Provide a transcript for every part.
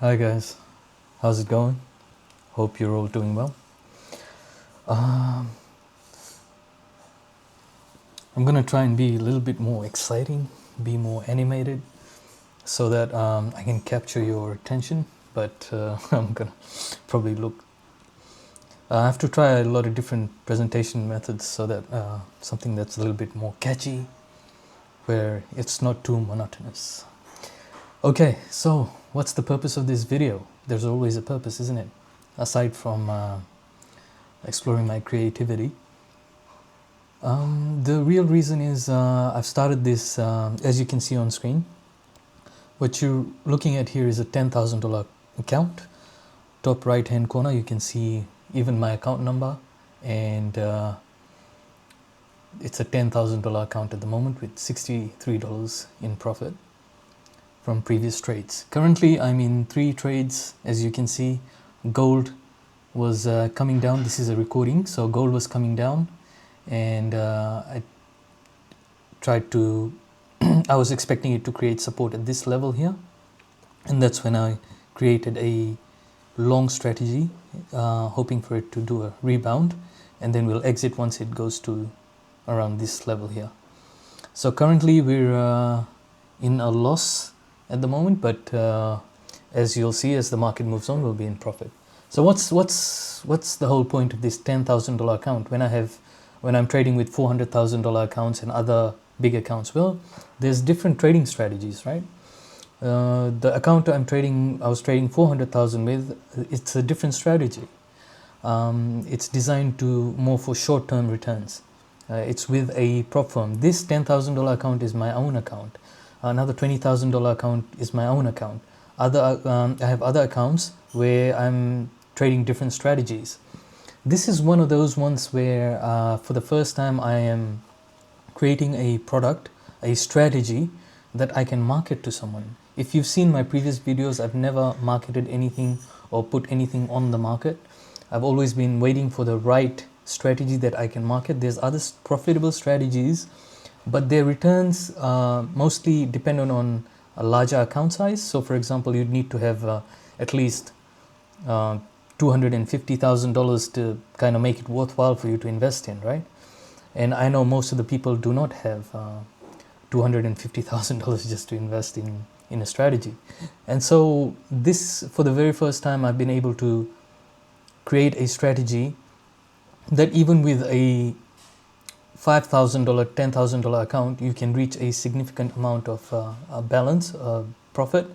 Hi guys, how's it going? Hope you're all doing well. Um, I'm gonna try and be a little bit more exciting, be more animated, so that I can capture your attention. But I'm gonna probably look. I have to try a lot of different presentation methods so that something that's a little bit more catchy, where it's not too monotonous. Okay, so what's the purpose of this video? There's always a purpose, isn't it? Aside from exploring my creativity. The real reason is I've started this, as you can see on screen. What you're looking at here is a $10,000 account. Top right hand corner you can see even my account number, and it's a $10,000 account at the moment with $63 in profit from previous trades. Currently I'm in 3 trades. As you can see, gold was coming down. This is a recording, so gold was coming down, and I tried to I was expecting it to create support at this level here, and that's when I created a long strategy, hoping for it to do a rebound, and then we'll exit once it goes to around this level here. So currently we're in a loss at the moment, but as you'll see, as the market moves on, we'll be in profit. So what's the whole point of this $10,000 account when I'm trading with $400,000 accounts and other big accounts? Well, there's different trading strategies, right? The account I was trading 400,000 with, it's a different strategy. It's designed to more for short-term returns. It's with a prop firm. This $10,000 account is my own account. Another $20,000 account is my own account. I have other accounts where I'm trading different strategies. This is one of those ones where for the first time I am creating a product, a strategy that I can market to someone. If you've seen my previous videos, I've never marketed anything or put anything on the market. I've always been waiting for the right strategy that I can market. There's other profitable strategies, but their returns mostly dependent on a larger account size. So for example, you'd need to have at least $250,000 to kind of make it worthwhile for you to invest in, right? And I know most of the people do not have $250,000 just to invest in a strategy. And so this, for the very first time, I've been able to create a strategy that even with a $5,000, $10,000 account, you can reach a significant amount of balance, profit,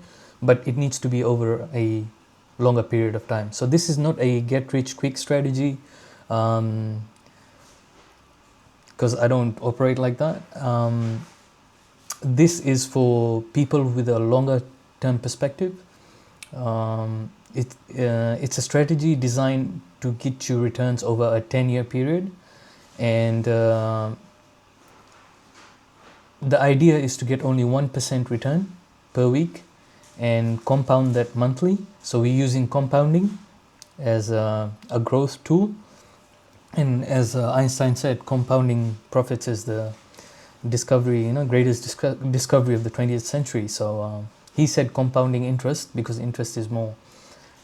but it needs to be over a longer period of time. So this is not a get-rich-quick strategy, because I don't operate like that. This is for people with a longer term perspective. It's a strategy designed to get you returns over a 10-year period, and the idea is to get only 1% return per week and compound that monthly. So we're using compounding as a growth tool, and as Einstein said, compounding profits is the discovery, greatest discovery of the 20th century. So he said compounding interest because interest is more,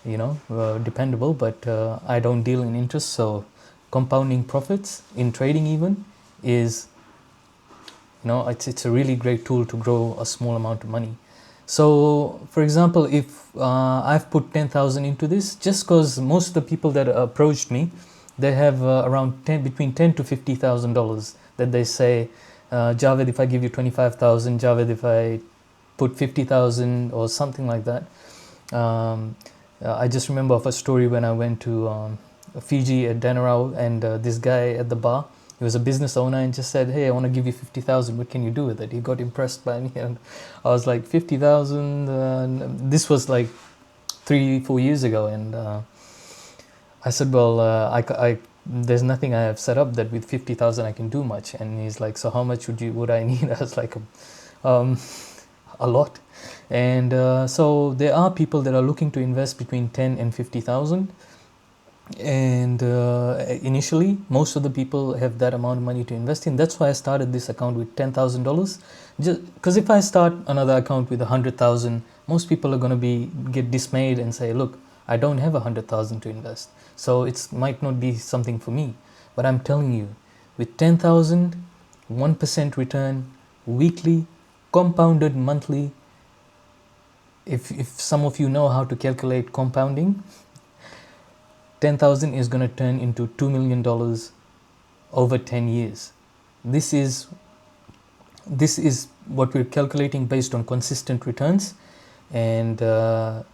dependable, but I don't deal in interest, so compounding profits in trading even is, it's a really great tool to grow a small amount of money. So for example, if I've put 10,000 into this, just because most of the people that approached me, they have around between $10,000 to $50,000 that they say, Javed, if I give you 25,000, Javed, if I put 50,000 or something like that. I just remember of a story when I went to Fiji at Danarau, and this guy at the bar, he was a business owner, and just said, hey, I want to give you 50,000, what can you do with it? He got impressed by me, and I was like, 50,000? This was like 3-4 years ago, and I said, well, there's nothing I have set up that with 50,000 I can do much. And he's like, so how much would I need? I was like, a lot. And so there are people that are looking to invest between 10 and 50,000. And initially, most of the people have that amount of money to invest in. That's why I started this account with $10,000. Just because if I start another account with 100,000, most people are going to get dismayed and say, look, I don't have 100,000 to invest, so it might not be something for me. But I'm telling you, with 10,000, 1% return weekly, compounded monthly, if some of you know how to calculate compounding, 10,000 is going to turn into $2 million over 10 years. This is what we're calculating based on consistent returns and the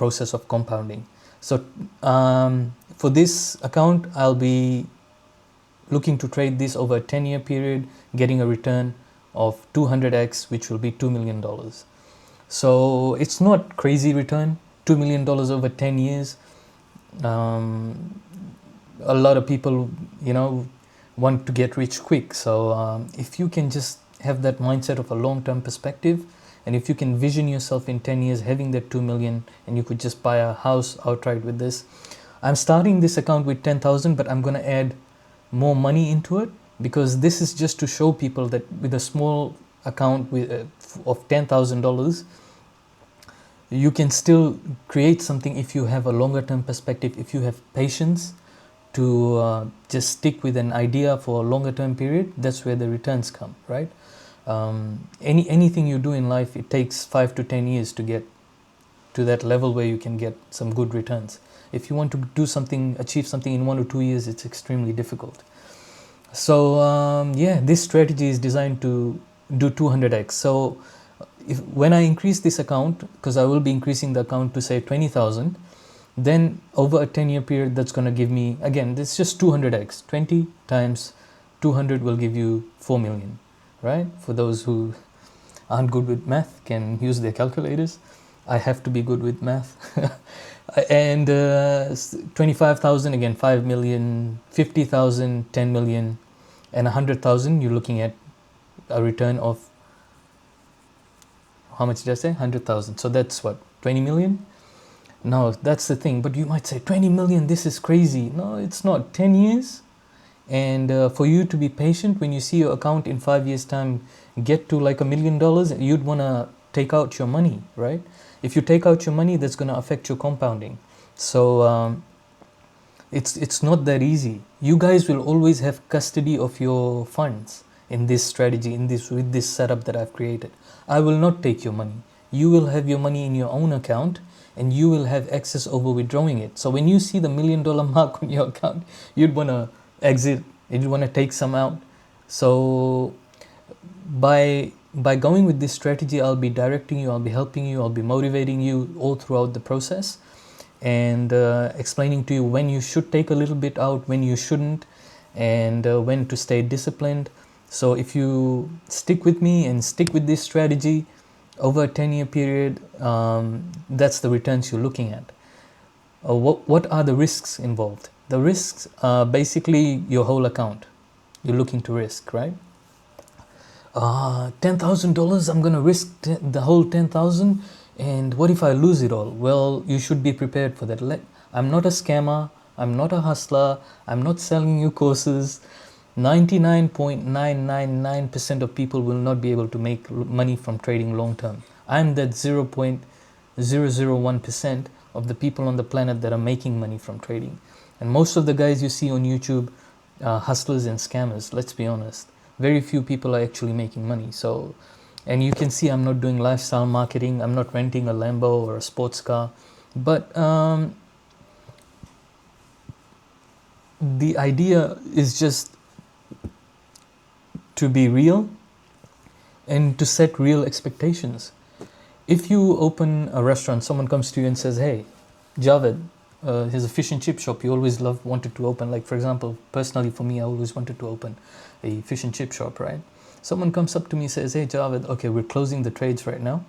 process of compounding. So for this account, I'll be looking to trade this over a 10-year period, getting a return of 200x, which will be $2 million. So it's not crazy return, $2 million over 10 years. A lot of people, want to get rich quick. So if you can just have that mindset of a long-term perspective, and if you can vision yourself in 10 years having that 2 million, and you could just buy a house outright with this. I'm starting this account with 10,000, but I'm going to add more money into it, because this is just to show people that with a small account of $10,000, you can still create something if you have a longer term perspective, if you have patience to just stick with an idea for a longer term period. That's where the returns come, right? Anything you do in life, it takes 5 to 10 years to get to that level where you can get some good returns. If you want to do something, achieve something in 1 or 2 years, it's extremely difficult. So this strategy is designed to do 200x. So when I increase this account, because I will be increasing the account to say 20,000, then over a 10-year period, that's going to give me, again, this is just 200x. 20 times 200 will give you 4 million, right? For those who aren't good with math, can use their calculators. I have to be good with math. And 25,000, again, 5 million, 50,000, 10 million, and 100,000, you're looking at a return of, how much did I say? 100,000. So that's what, 20 million? No, that's the thing. But you might say, 20 million, this is crazy. No, it's not. 10 years. And for you to be patient, when you see your account in 5 years' time get to like $1 million, you'd want to take out your money, right? If you take out your money, that's going to affect your compounding. So it's not that easy. You guys will always have custody of your funds in this strategy, with this setup that I've created. I will not take your money. You will have your money in your own account, and you will have access over withdrawing it. So when you see the $1 million mark on your account, you'd want to exit, you'd want to take some out. So by going with this strategy, I'll be directing you, I'll be helping you, I'll be motivating you all throughout the process, and explaining to you when you should take a little bit out, when you shouldn't, and when to stay disciplined. So if you stick with me and stick with this strategy over a 10-year period, that's the returns you're looking at. What are the risks involved? The risks are basically your whole account. You're looking to risk, right? $10,000, I'm going to risk the whole 10,000, and what if I lose it all? Well, you should be prepared for that. I'm not a scammer, I'm not a hustler, I'm not selling you courses. 99.999% of people will not be able to make money from trading long term. I'm that 0.001% of the people on the planet that are making money from trading. And most of the guys you see on YouTube are hustlers and scammers, let's be honest. Very few people are actually making money. So, and you can see I'm not doing lifestyle marketing, I'm not renting a Lambo or a sports car. But the idea is just to be real and to set real expectations. If you open a restaurant, someone comes to you and says, hey, Javed, here's a fish and chip shop you always wanted to open. Like, for example, personally for me, I always wanted to open a fish and chip shop, right? Someone comes up to me and says, hey, Javed, okay, we're closing the trades right now.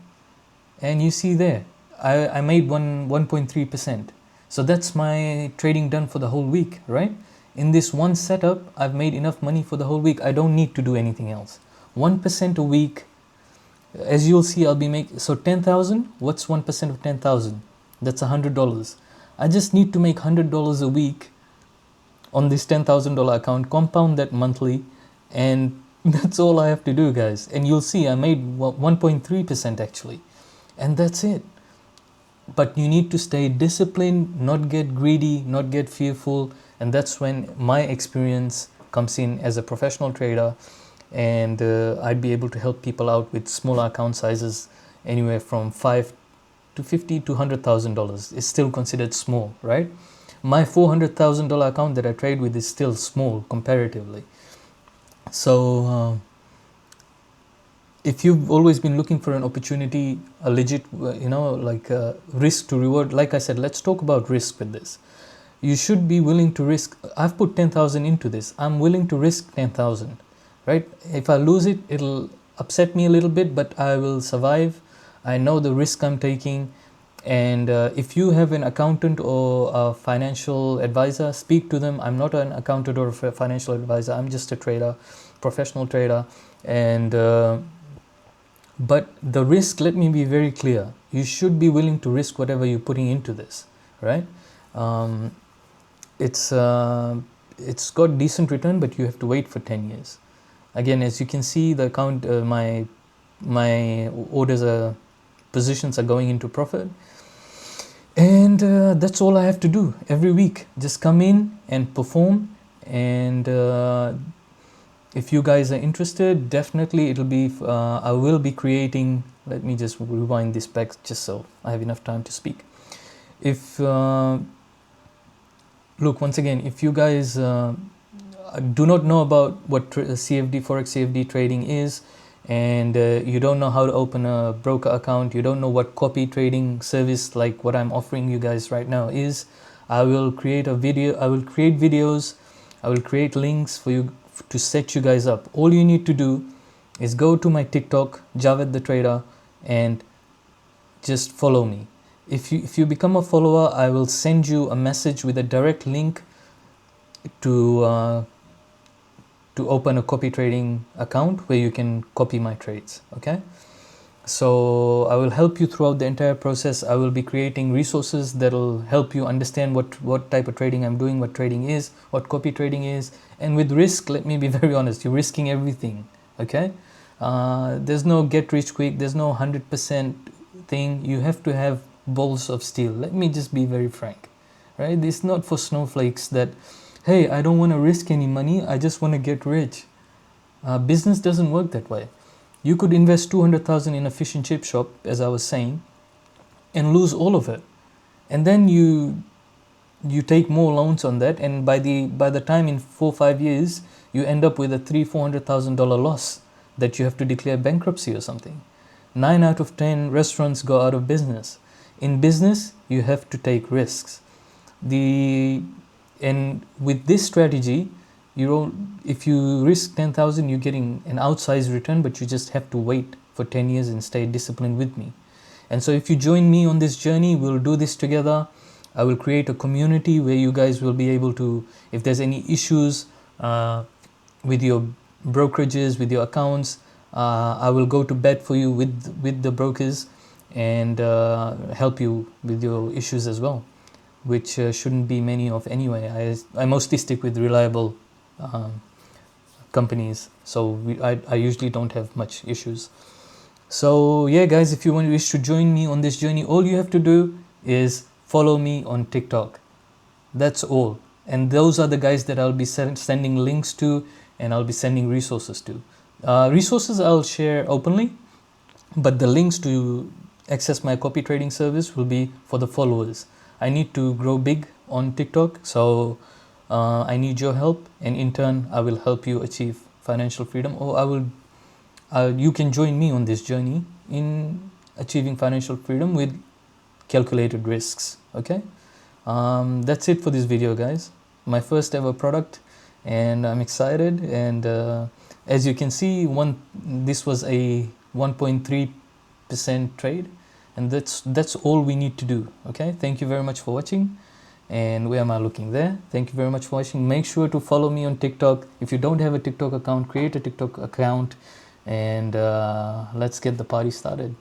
And you see there, I made 1.3%. So that's my trading done for the whole week, right? In this one setup, I've made enough money for the whole week. I don't need to do anything else. 1% a week, as you'll see, I'll be making, so 10,000, what's 1% of 10,000? That's $100. I just need to make $100 a week on this $10,000 account, compound that monthly, and that's all I have to do, guys. And you'll see I made 1.3% actually. and that's it. But you need to stay disciplined, not get greedy, not get fearful, and that's when my experience comes in as a professional trader, and I'd be able to help people out with smaller account sizes, anywhere from $5 to $50 to $100,000. It's still considered small, right? My $400,000 account that I trade with is still small comparatively. So if you've always been looking for an opportunity, a legit, like risk to reward, like I said, let's talk about risk with this. You should be willing to risk. I've put 10,000 into this. I'm willing to risk 10,000, right? If I lose it, it'll upset me a little bit, but I will survive. I know the risk I'm taking. And if you have an accountant or a financial advisor, speak to them. I'm not an accountant or a financial advisor. I'm just a trader, professional trader. And but the risk, let me be very clear. You should be willing to risk whatever you're putting into this, right? It's got decent return, but you have to wait for 10 years. Again, as you can see, the account, my orders positions are going into profit. And that's all I have to do every week. Just come in and perform. And if you guys are interested, definitely it'll be, I will be creating, let me just rewind this back just so I have enough time to speak. If, look, once again, if you guys do not know about what CFD, Forex CFD trading is, and you don't know how to open a broker account, you don't know what copy trading service like what I'm offering you guys right now is, I will create a video, I will create videos, I will create links for you to set you guys up. All you need to do is go to my TikTok, Javed the Trader, and just follow me. If you become a follower, I will send you a message with a direct link to open a copy trading account where you can copy my trades. Okay, so I will help you throughout the entire process. I will be creating resources that will help you understand what type of trading I'm doing, what trading is, what copy trading is. And with risk, let me be very honest, you're risking everything. Okay, there's no get rich quick, there's no 100% thing. You have to have balls of steel. Let me just be very frank, right? It's not for snowflakes that, hey, I don't want to risk any money, I just want to get rich. Business doesn't work that way. You could invest 200,000 in a fish and chip shop, as I was saying, and lose all of it. And then you take more loans on that, and by the time in 4 or 5 years, you end up with a $300,000-400,000 loss that you have to declare bankruptcy or something. 9 out of 10 restaurants go out of business. In business, you have to take risks. And with this strategy, if you risk 10,000, you're getting an outsized return, but you just have to wait for 10 years and stay disciplined with me. And so if you join me on this journey, we'll do this together. I will create a community where you guys will be able to, if there's any issues with your brokerages, with your accounts, I will go to bed for you with the brokers and help you with your issues as well, which shouldn't be many of anyway. I mostly stick with reliable companies, so I usually don't have much issues. So yeah, guys, if you wish to join me on this journey, all you have to do is follow me on TikTok. That's all. And those are the guys that I'll be sending links to, and I'll be sending resources to. Resources I'll share openly, but the links to access my copy trading service will be for the followers. I need to grow big on TikTok, so I need your help, and in turn I will help you achieve financial freedom, or you can join me on this journey in achieving financial freedom with calculated risks. Okay, that's it for this video, guys. My first ever product, and I'm excited. And as you can see, this was a 1.3% trade, and that's all we need to do. Okay, thank you very much for watching. And where am I looking? There. Thank you very much for watching. Make sure to follow me on TikTok. If you don't have a TikTok account, create a TikTok account, and let's get the party started.